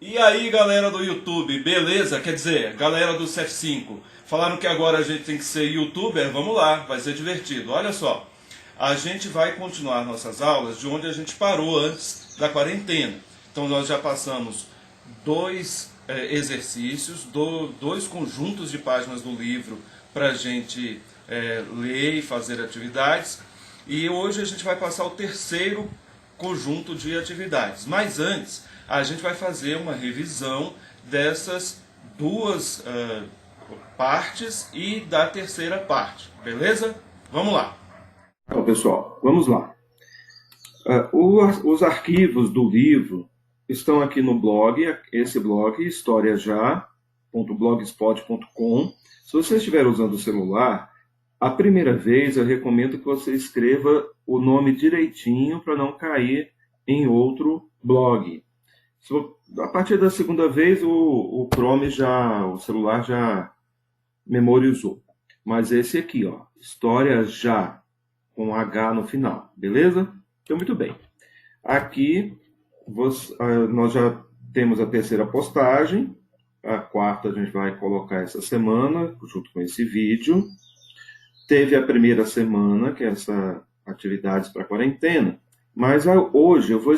E aí, galera do YouTube, beleza? Quer dizer, galera do C5, falaram que agora a gente tem que ser youtuber? Vamos lá, vai ser divertido. Olha só, a gente vai continuar nossas aulas de onde a gente parou antes da quarentena. Então nós já passamos dois exercícios, dois conjuntos de páginas do livro para a gente ler e fazer atividades. E hoje a gente vai passar o terceiro conjunto de atividades. Mas antes, a gente vai fazer uma revisão dessas duas partes e da terceira parte, beleza? Vamos lá. Então, pessoal, vamos lá. Os arquivos do livro estão aqui no blog, esse blog, historiaja.blogspot.com. Se você estiver usando o celular, a primeira vez eu recomendo que você escreva o nome direitinho para não cair em outro blog. A partir da segunda vez, o Chrome o celular já memorizou. Mas esse aqui, ó, História Já, com H no final, beleza? Então, muito bem. Aqui nós já temos a terceira postagem, a quarta a gente vai colocar essa semana, junto com esse vídeo. Teve a primeira semana, que é essa atividades para quarentena, mas hoje eu vou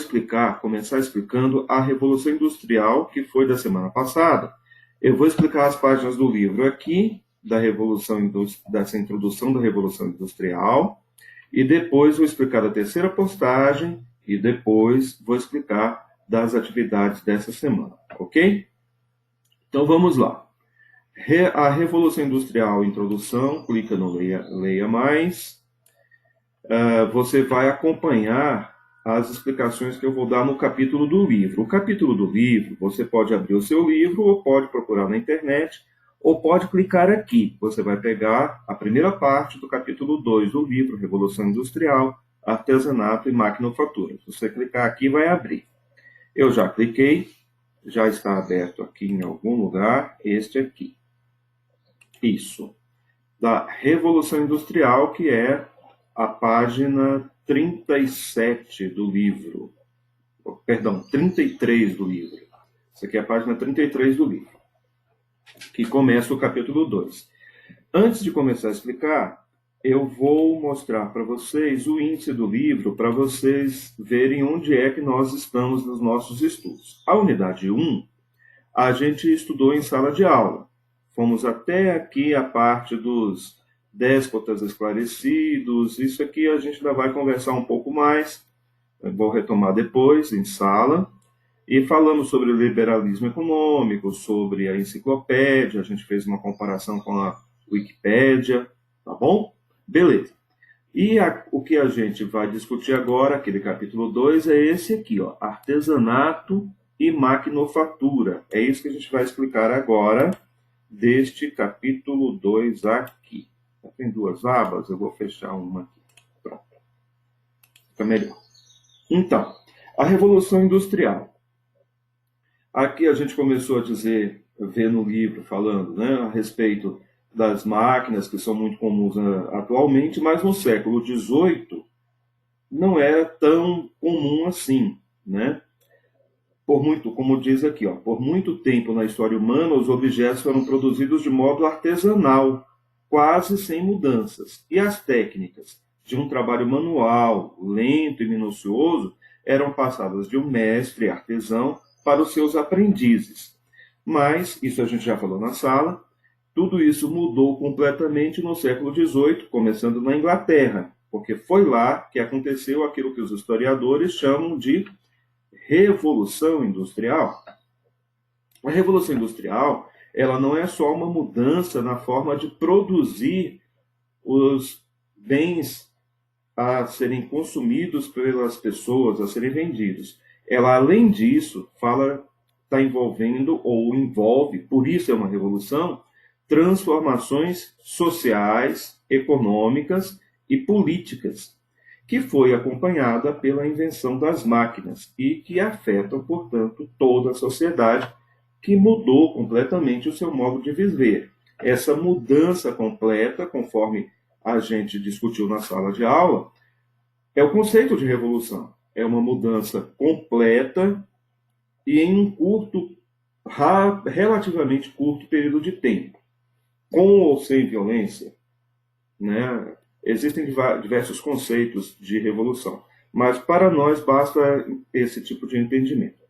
começar explicando a Revolução Industrial, que foi da semana passada. Eu vou explicar as páginas do livro aqui, dessa introdução da Revolução Industrial, e depois vou explicar a terceira postagem, e depois vou explicar das atividades dessa semana, ok? Então vamos lá. A Revolução Industrial, introdução, clica no Leia Mais. Você vai acompanhar as explicações que eu vou dar no capítulo do livro. O capítulo do livro, você pode abrir o seu livro, ou pode procurar na internet, ou pode clicar aqui. Você vai pegar a primeira parte do capítulo 2 do livro, Revolução Industrial, Artesanato e Maquinofatura. Se você clicar aqui, vai abrir. Eu já cliquei, já está aberto aqui em algum lugar, este aqui. Isso. Da Revolução Industrial, que é a página 37 do livro. Perdão, 33 do livro. Essa aqui é a página 33 do livro, que começa o capítulo 2. Antes de começar a explicar, eu vou mostrar para vocês o índice do livro, para vocês verem onde é que nós estamos nos nossos estudos. A unidade 1, a gente estudou em sala de aula. Fomos até aqui a parte dos déspotas esclarecidos. Isso aqui a gente ainda vai conversar um pouco mais. Eu vou retomar depois, em sala. E falamos sobre o liberalismo econômico, sobre a enciclopédia. A gente fez uma comparação com a Wikipédia. Tá bom? Beleza. E o que a gente vai discutir agora, aquele capítulo 2, é esse aqui, ó, artesanato e maquinofatura. É isso que a gente vai explicar agora, deste capítulo 2 aqui. Tem duas abas, eu vou fechar uma aqui. Pronto. Fica melhor. Então, a Revolução Industrial. Aqui a gente começou a ver no livro, falando, né, a respeito das máquinas, que são muito comuns atualmente, mas no século XVIII não era tão comum assim, né? Como diz aqui, ó, por muito tempo na história humana, os objetos foram produzidos de modo artesanal, quase sem mudanças. E as técnicas de um trabalho manual, lento e minucioso, eram passadas de um mestre artesão para os seus aprendizes. Mas, isso a gente já falou na sala, tudo isso mudou completamente no século XVIII, começando na Inglaterra, porque foi lá que aconteceu aquilo que os historiadores chamam de Revolução Industrial. A Revolução Industrial, ela não é só uma mudança na forma de produzir os bens a serem consumidos pelas pessoas, a serem vendidos. Ela, além disso, está envolvendo ou envolve, por isso é uma revolução, transformações sociais, econômicas e políticas, que foi acompanhada pela invenção das máquinas e que afetam, portanto, toda a sociedade, que mudou completamente o seu modo de viver. Essa mudança completa, conforme a gente discutiu na sala de aula, é o conceito de revolução. É uma mudança completa e em um relativamente curto período de tempo, com ou sem violência, né? Existem diversos conceitos de revolução, mas para nós basta esse tipo de entendimento.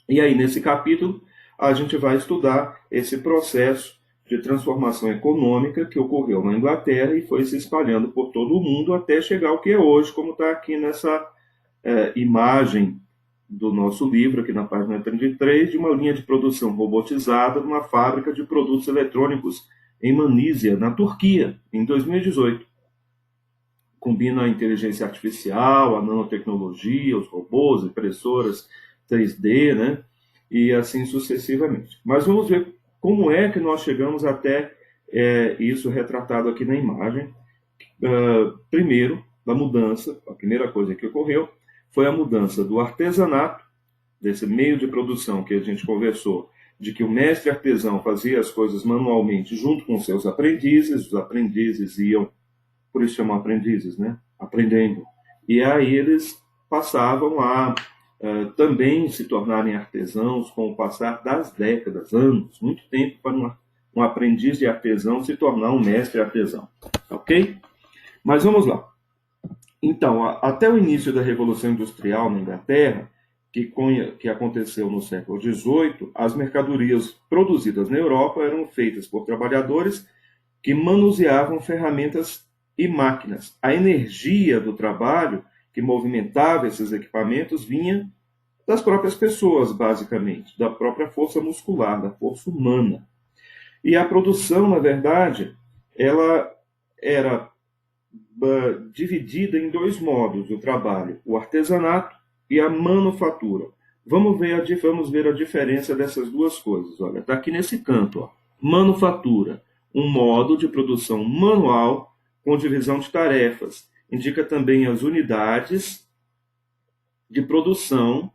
E aí, nesse capítulo, a gente vai estudar esse processo de transformação econômica que ocorreu na Inglaterra e foi se espalhando por todo o mundo até chegar ao que é hoje, como está aqui nessa imagem do nosso livro, aqui na página 33, de uma linha de produção robotizada numa fábrica de produtos eletrônicos em Manísia, na Turquia, em 2018. Combina a inteligência artificial, a nanotecnologia, os robôs, impressoras 3D, né? E assim sucessivamente. Mas vamos ver como é que nós chegamos até isso retratado aqui na imagem. Primeiro, da mudança, a primeira coisa que ocorreu foi a mudança do artesanato, desse meio de produção que a gente conversou, de que o mestre artesão fazia as coisas manualmente junto com seus aprendizes, os aprendizes iam, por isso chamam aprendizes, né? Aprendendo. E aí eles passavam a também se tornarem artesãos com o passar das décadas, anos, muito tempo para um aprendiz de artesão se tornar um mestre artesão. Ok? Mas vamos lá. Então, até o início da Revolução Industrial na Inglaterra, que aconteceu no século XVIII, as mercadorias produzidas na Europa eram feitas por trabalhadores que manuseavam ferramentas e máquinas. A energia do trabalho que movimentava esses equipamentos vinha das próprias pessoas, basicamente, da própria força muscular, da força humana. E a produção, na verdade, ela era dividida em dois modos o trabalho, o artesanato e a manufatura. Vamos ver a diferença dessas duas coisas. Olha, está aqui nesse canto. Ó. Manufatura, um modo de produção manual com divisão de tarefas. Indica também as unidades de produção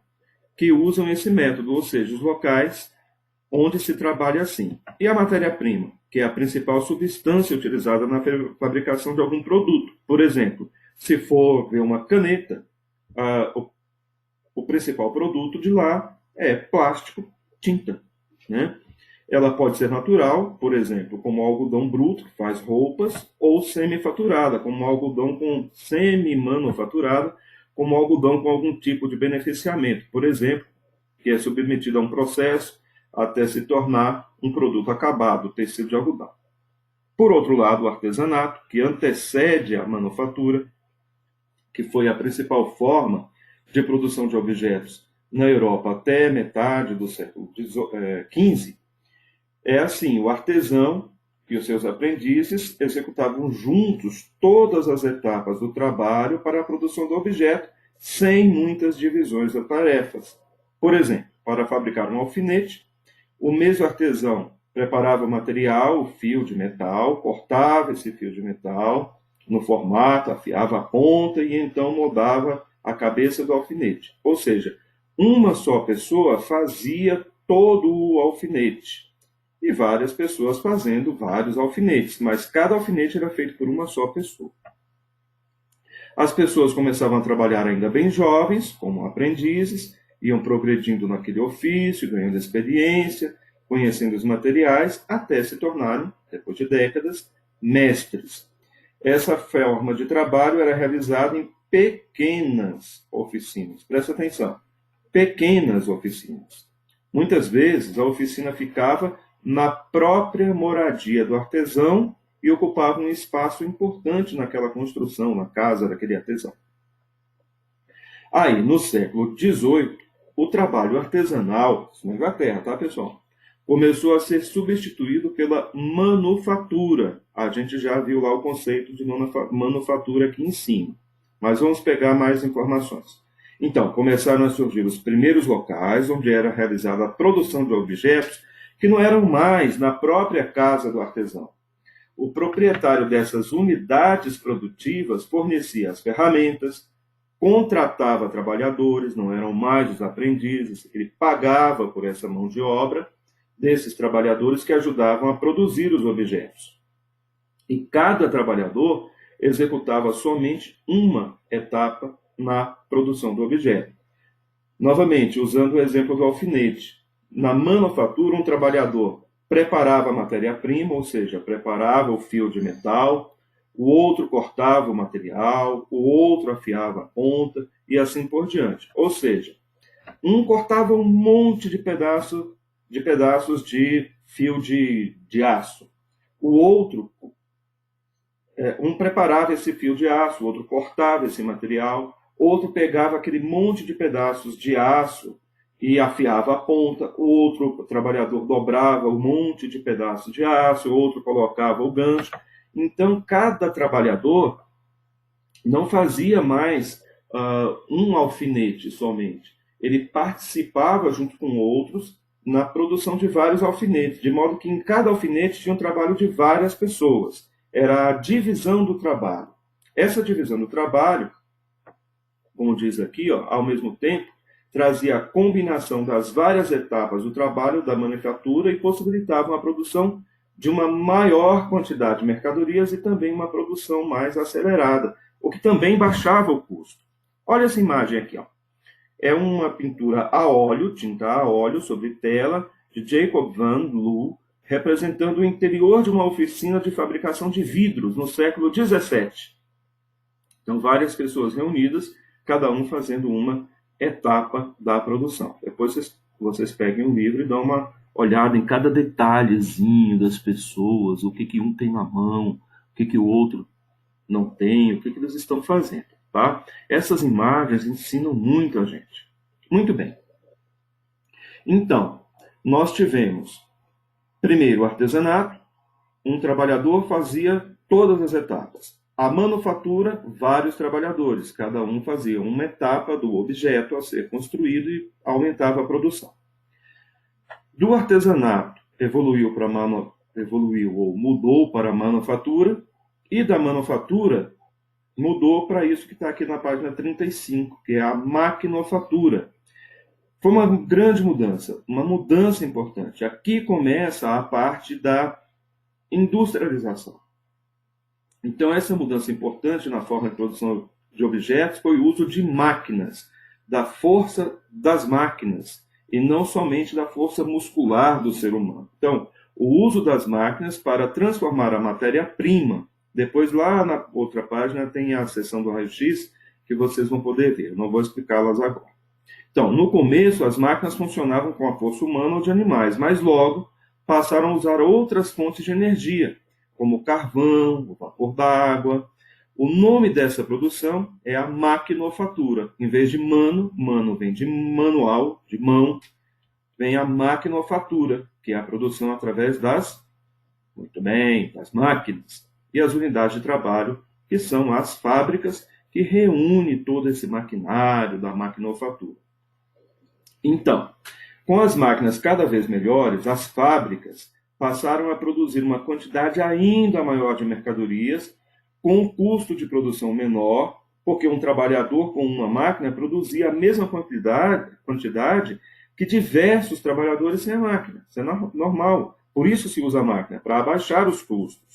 que usam esse método, ou seja, os locais onde se trabalha assim. E a matéria-prima, que é a principal substância utilizada na fabricação de algum produto. Por exemplo, se for ver uma caneta, o principal produto de lá é plástico, tinta. Né? Ela pode ser natural, por exemplo, como algodão bruto, que faz roupas, ou semi-faturada, como algodão com semi-manufaturada, como algodão com algum tipo de beneficiamento, por exemplo, que é submetido a um processo até se tornar um produto acabado, tecido de algodão. Por outro lado, o artesanato, que antecede a manufatura, que foi a principal forma de produção de objetos na Europa até metade do século XV, é assim, o artesão e os seus aprendizes executavam juntos todas as etapas do trabalho para a produção do objeto, sem muitas divisões de tarefas. Por exemplo, para fabricar um alfinete, o mesmo artesão preparava o material, o fio de metal, cortava esse fio de metal no formato, afiava a ponta e então moldava a cabeça do alfinete. Ou seja, uma só pessoa fazia todo o alfinete e várias pessoas fazendo vários alfinetes, mas cada alfinete era feito por uma só pessoa. As pessoas começavam a trabalhar ainda bem jovens, como aprendizes, iam progredindo naquele ofício, ganhando experiência, conhecendo os materiais, até se tornarem, depois de décadas, mestres. Essa forma de trabalho era realizada em pequenas oficinas. Presta atenção, pequenas oficinas. Muitas vezes a oficina ficava na própria moradia do artesão e ocupava um espaço importante naquela construção, na casa daquele artesão. Aí, no século XVIII, o trabalho artesanal, isso na Inglaterra, tá, pessoal? Começou a ser substituído pela manufatura. A gente já viu lá o conceito de manufatura aqui em cima. Mas vamos pegar mais informações. Então, começaram a surgir os primeiros locais onde era realizada a produção de objetos que não eram mais na própria casa do artesão. O proprietário dessas unidades produtivas fornecia as ferramentas, contratava trabalhadores, não eram mais os aprendizes, ele pagava por essa mão de obra desses trabalhadores que ajudavam a produzir os objetos. E cada trabalhador executava somente uma etapa na produção do objeto. Novamente, usando o exemplo do alfinete. Na manufatura, um trabalhador preparava a matéria-prima, ou seja, preparava o fio de metal, o outro cortava o material, o outro afiava a ponta e assim por diante. Ou seja, um cortava um monte de pedaços de fio de aço. O outro, um preparava esse fio de aço, o outro cortava esse material, outro pegava aquele monte de pedaços de aço e afiava a ponta, o outro trabalhador dobrava um monte de pedaços de aço, o outro colocava o gancho. Então, cada trabalhador não fazia mais um alfinete somente. Ele participava junto com outros na produção de vários alfinetes, de modo que em cada alfinete tinha um trabalho de várias pessoas. Era a divisão do trabalho. Essa divisão do trabalho, como diz aqui, ao mesmo tempo, trazia a combinação das várias etapas do trabalho da manufatura e possibilitava a produção de uma maior quantidade de mercadorias e também uma produção mais acelerada, o que também baixava o custo. Olha essa imagem aqui. É uma pintura a óleo, tinta a óleo, sobre tela, de Jacob van Loo, representando o interior de uma oficina de fabricação de vidros no século XVII. Então, várias pessoas reunidas, cada um fazendo uma etapa da produção. Depois vocês peguem o livro e dão uma olhada em cada detalhezinho das pessoas, o que um tem na mão, o que o outro não tem, o que eles estão fazendo. Tá? Essas imagens ensinam muito a gente. Muito bem. Então, nós tivemos, primeiro, o artesanato. Um trabalhador fazia todas as etapas. A manufatura, vários trabalhadores. Cada um fazia uma etapa do objeto a ser construído e aumentava a produção. Do artesanato, mudou para a manufatura. E da manufatura, mudou para isso que está aqui na página 35, que é a maquinofatura. Foi uma grande mudança, uma mudança importante. Aqui começa a parte da industrialização. Então, essa mudança importante na forma de produção de objetos foi o uso de máquinas, da força das máquinas, e não somente da força muscular do ser humano. Então, o uso das máquinas para transformar a matéria-prima. Depois, lá na outra página, tem a seção do raio-x, que vocês vão poder ver. Eu não vou explicá-las agora. Então, no começo, as máquinas funcionavam com a força humana ou de animais, mas logo passaram a usar outras fontes de energia, como o carvão, o vapor d'água. O nome dessa produção é a maquinofatura. Em vez de mano vem de manual, de mão, vem a maquinofatura, que é a produção através das máquinas. E as unidades de trabalho, que são as fábricas, que reúnem todo esse maquinário da maquinofatura. Então, com as máquinas cada vez melhores, as fábricas passaram a produzir uma quantidade ainda maior de mercadorias, com um custo de produção menor, porque um trabalhador com uma máquina produzia a mesma quantidade que diversos trabalhadores sem a máquina. Isso é normal. Por isso se usa a máquina, para abaixar os custos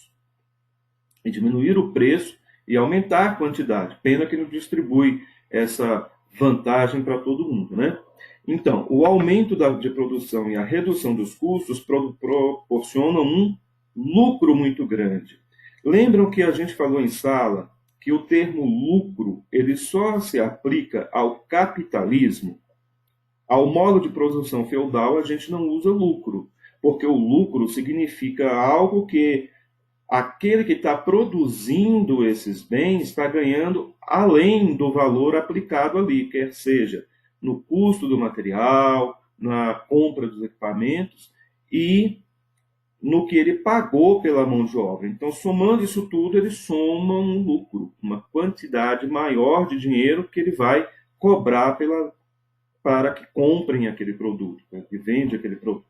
e diminuir o preço e aumentar a quantidade. Pena que não distribui essa vantagem para todo mundo, né? Então, o aumento de produção e a redução dos custos proporcionam um lucro muito grande. Lembram que a gente falou em sala que o termo lucro ele só se aplica ao capitalismo? Ao modo de produção feudal, a gente não usa lucro, porque o lucro significa algo que aquele que está produzindo esses bens está ganhando além do valor aplicado ali, quer seja no custo do material, na compra dos equipamentos e no que ele pagou pela mão de obra. Então, somando isso tudo, ele soma um lucro, uma quantidade maior de dinheiro que ele vai cobrar para que comprem aquele produto, para que vende aquele produto.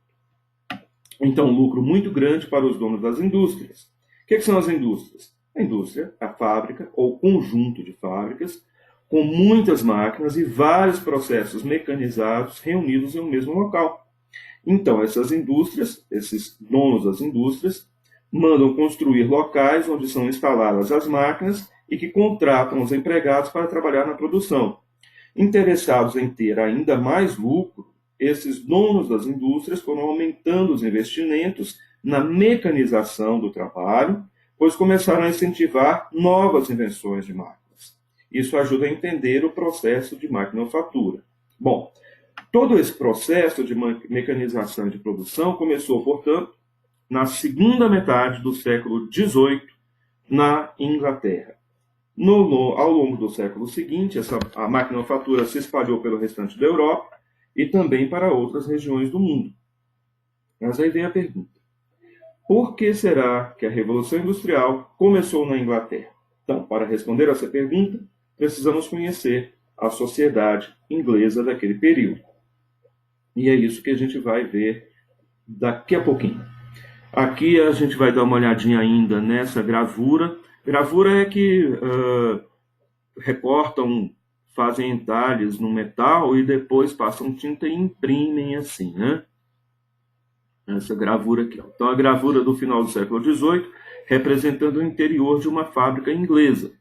Então, um lucro muito grande para os donos das indústrias. O que são as indústrias? A indústria, a fábrica ou conjunto de fábricas, com muitas máquinas e vários processos mecanizados reunidos em um mesmo local. Então, essas indústrias, esses donos das indústrias, mandam construir locais onde são instaladas as máquinas e que contratam os empregados para trabalhar na produção. Interessados em ter ainda mais lucro, esses donos das indústrias foram aumentando os investimentos na mecanização do trabalho, pois começaram a incentivar novas invenções de máquinas. Isso ajuda a entender o processo de maquinofatura. Bom, todo esse processo de mecanização e de produção começou, portanto, na segunda metade do século XVIII, na Inglaterra. Ao longo do século seguinte, a maquinofatura se espalhou pelo restante da Europa e também para outras regiões do mundo. Mas aí vem a pergunta: por que será que a Revolução Industrial começou na Inglaterra? Então, para responder essa pergunta, precisamos conhecer a sociedade inglesa daquele período. E é isso que a gente vai ver daqui a pouquinho. Aqui a gente vai dar uma olhadinha ainda nessa gravura. Gravura é que recortam, fazem entalhes no metal e depois passam tinta e imprimem assim, né? Essa gravura aqui. Então, a gravura do final do século XVIII, representando o interior de uma fábrica inglesa.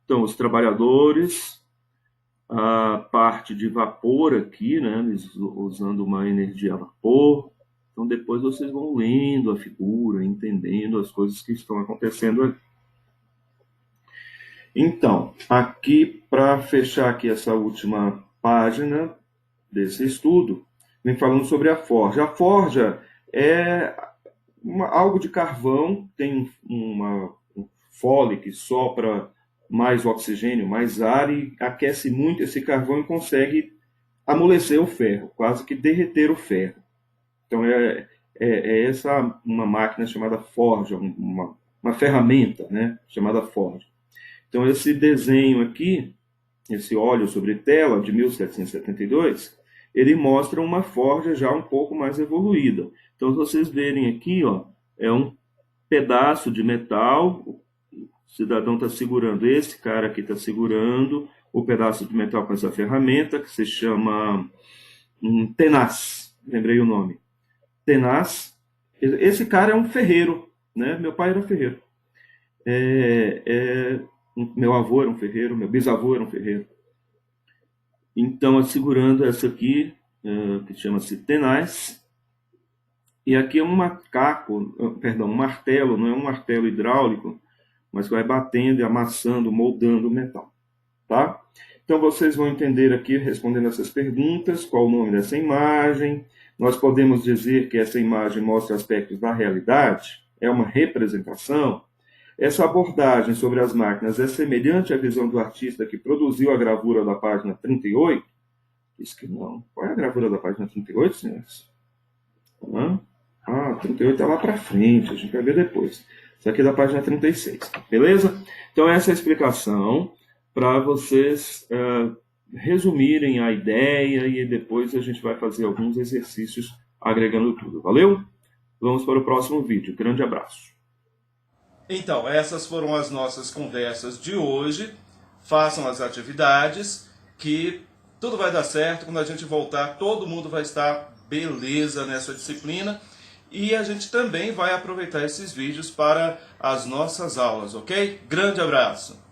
Então, os trabalhadores, a parte de vapor aqui, né? Usando uma energia a vapor. Então, depois vocês vão lendo a figura, entendendo as coisas que estão acontecendo aqui. Então, aqui, para fechar aqui essa última página desse estudo, vem falando sobre a forja. A forja é algo de carvão, tem um fole que sopra mais oxigênio, mais ar, e aquece muito esse carvão e consegue amolecer o ferro, quase que derreter o ferro. Então, essa uma máquina chamada forja, uma ferramenta, né, chamada forja. Então, esse desenho aqui, esse óleo sobre tela de 1772, ele mostra uma forja já um pouco mais evoluída. Então, se vocês verem aqui, ó, é um pedaço de metal, o cidadão está segurando, esse cara aqui está segurando o pedaço de metal com essa ferramenta, que se chama tenaz, lembrei o nome. Tenaz. Esse cara é um ferreiro, né? Meu pai era ferreiro. Meu avô era um ferreiro, meu bisavô era um ferreiro. Então, segurando essa aqui, que chama-se tenaz. E aqui é um um martelo, não é um martelo hidráulico, mas vai batendo e amassando, moldando o metal. Tá? Então, vocês vão entender aqui, respondendo essas perguntas, qual o nome dessa imagem. Nós podemos dizer que essa imagem mostra aspectos da realidade, é uma representação. Essa abordagem sobre as máquinas é semelhante à visão do artista que produziu a gravura da página 38? Diz que não. Qual é a gravura da página 38, senhores? 38 é lá para frente, a gente vai ver depois. Isso aqui é da página 36, beleza? Então, essa é a explicação para vocês resumirem a ideia e depois a gente vai fazer alguns exercícios agregando tudo. Valeu? Vamos para o próximo vídeo. Grande abraço. Então, essas foram as nossas conversas de hoje. Façam as atividades, que tudo vai dar certo. Quando a gente voltar, todo mundo vai estar beleza nessa disciplina. E a gente também vai aproveitar esses vídeos para as nossas aulas, ok? Grande abraço!